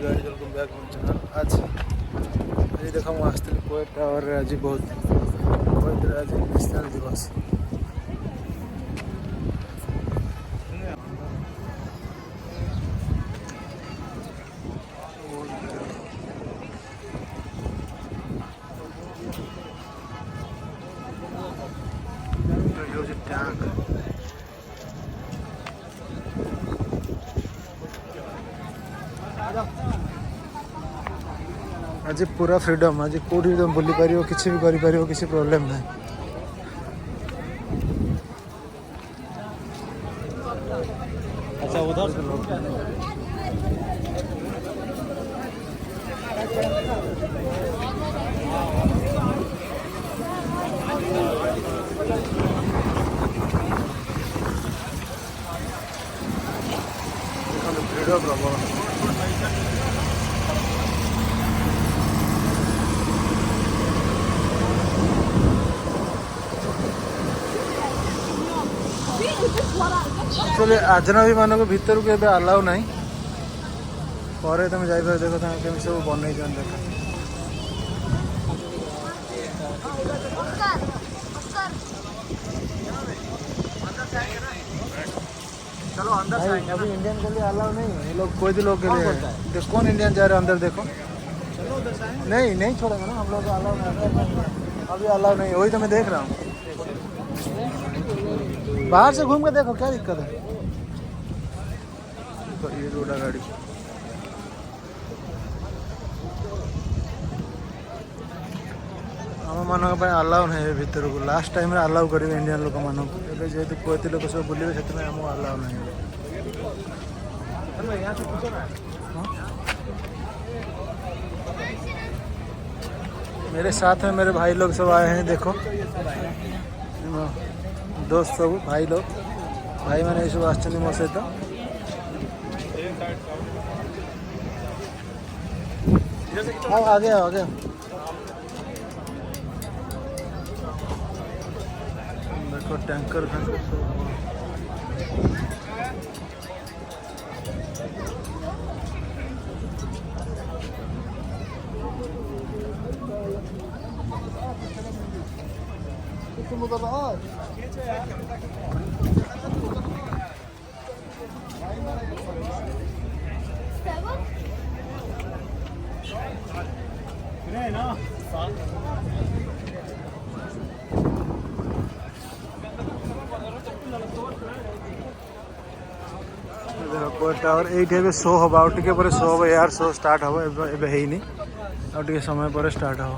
गाड़ी welcome back my channel. आज ये देखा ମୁଁ ଆସିଥିଲି କୁଏତ ଟାୱାରରେ ଆଜି ବହୁତ କୁଏତରେ ଆଜି ନ୍ୟାସନାଲ୍ ଦିବସ। ये ହେଉଛି ट्याङ्क। आज पूरा फ्रीडम, आज कौटी भी तुम बुली पार किसी भी कर किसी प्रोब्लेम ना। अच्छा उधर ଭିଡ଼ ପ୍ରବଳ। एक्चुअली आजनबी मानक भीतर को एबे अलाउ नहीं, पर तुम जाइए देख केमी सब बनई देख। चलो अंदर से आएंगे। अभी इंडियन के लिए अलाउ नहीं है, ये लोग कोई भी लोग के लिए है। कौन इंडियन जा रहे हैं अंदर देखो। नहीं नहीं छोड़ेंगे ना हम लोग, अलाउ नहीं, अभी अलाउ नहीं, वही तो मैं देख रहा हूँ। बाहर से घूम के देखो क्या दिक्कत है। तो ये रोडा गाड़ी आम मान अलाउ नहीं भीतर को। लास्ट टाइम अलाउ करेंगे इंडियन लोक मान जेहतु कोती लोक सब बुले से अलाउ नहीं। मेरे साथ में मेरे भाई लोग सब आए हैं, देखो दोस्त सब भाई लोग, भाई मैंने ये सब आश्चर्य मो सहित। आगे आओ आगे। देखो टैंकर टावर ये शो हम आउ टे शो हम यार शो स्टार्ट हम एवं आगे समय पर स्टार्ट हम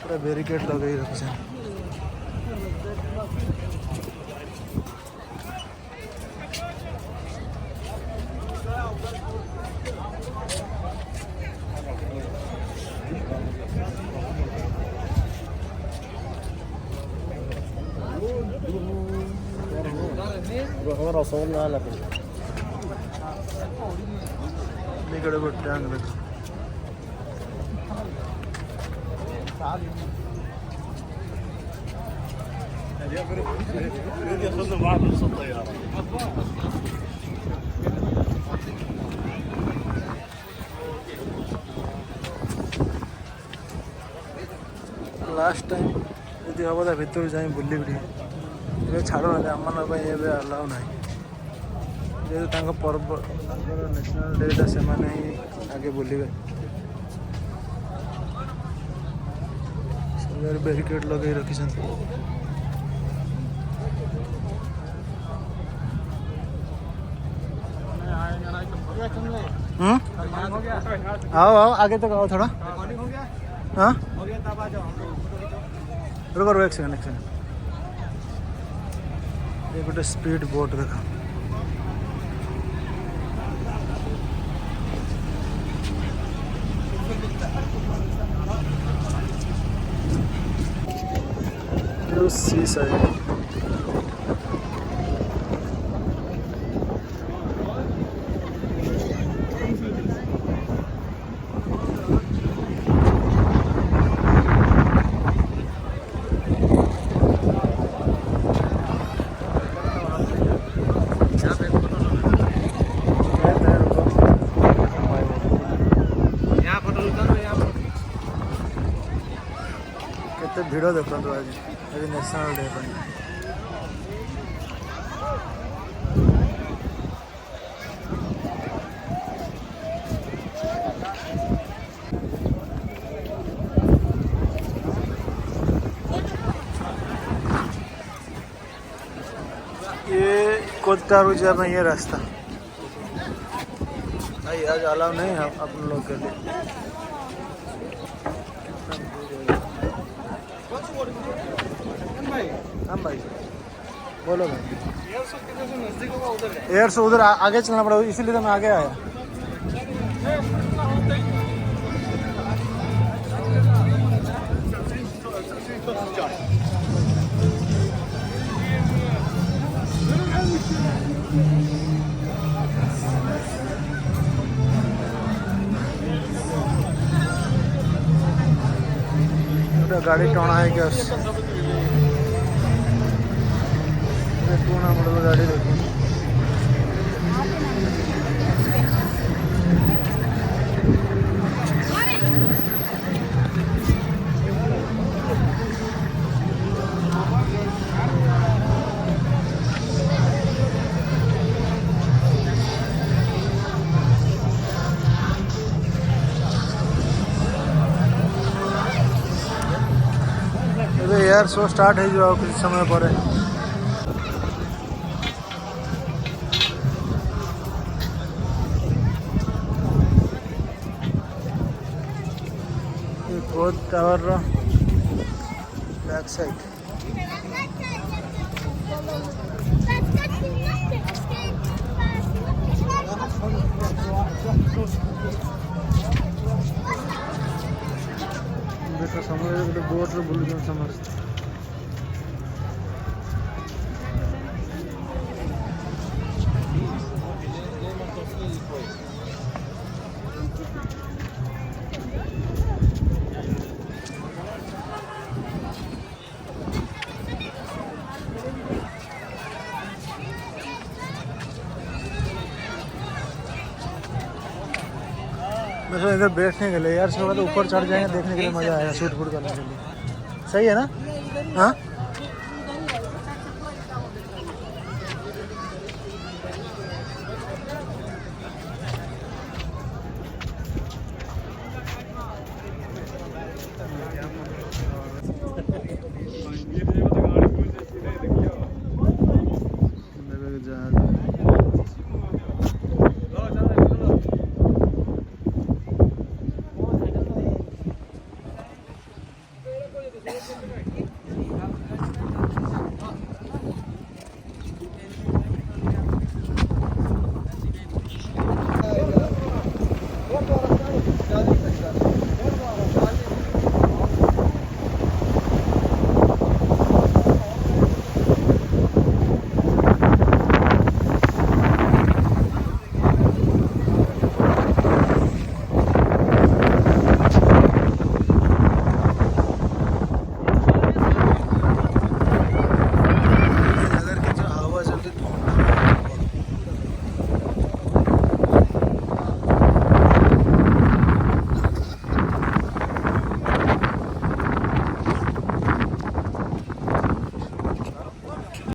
पूरा बैरिकेड लगे रखे। इकड़े ट्यांक देखो। लास्ट टाइम यदि हम भीतर जाए बुली छाड़ू ना आम मान अलाउ ना, जेहतु पर्व नेशनल डेटा से आगे बुले बैरिकेड लगे रखी। आओ आओ आगे तक आओ थोड़ा। हाँ रुको रुको एक सेकंड। ये गोटे स्पीड बोट देखा। सी साइड ଭିଡ଼ ଦେଖନ୍ତୁ ଆଜି ନ୍ୟାସନାଲ୍ ଡେ ପାଇଁ। ये कोटारू जा में ये रास्ता भाई आज अलाउ नहीं है अपन लोग के लिए। हम भाई बोलो भाई। एयर से उधर आगे चलना पड़ा इसीलिए तो मैं आगे आया। गाड़ी टोना है क्या टूना मतलब गाड़ी देखो। एयर शो स्टार्ट है जो कुछ समय पर बहुत टावर बैक साइड देखो समुद्र बोट रे बुलुछ समस्त। वैसे इधर बैठने के लिए यार, इसके बाद ऊपर चढ़ जाएंगे देखने के लिए मज़ा आएगा, शूट वूट करने के लिए। सही है ना? हाँ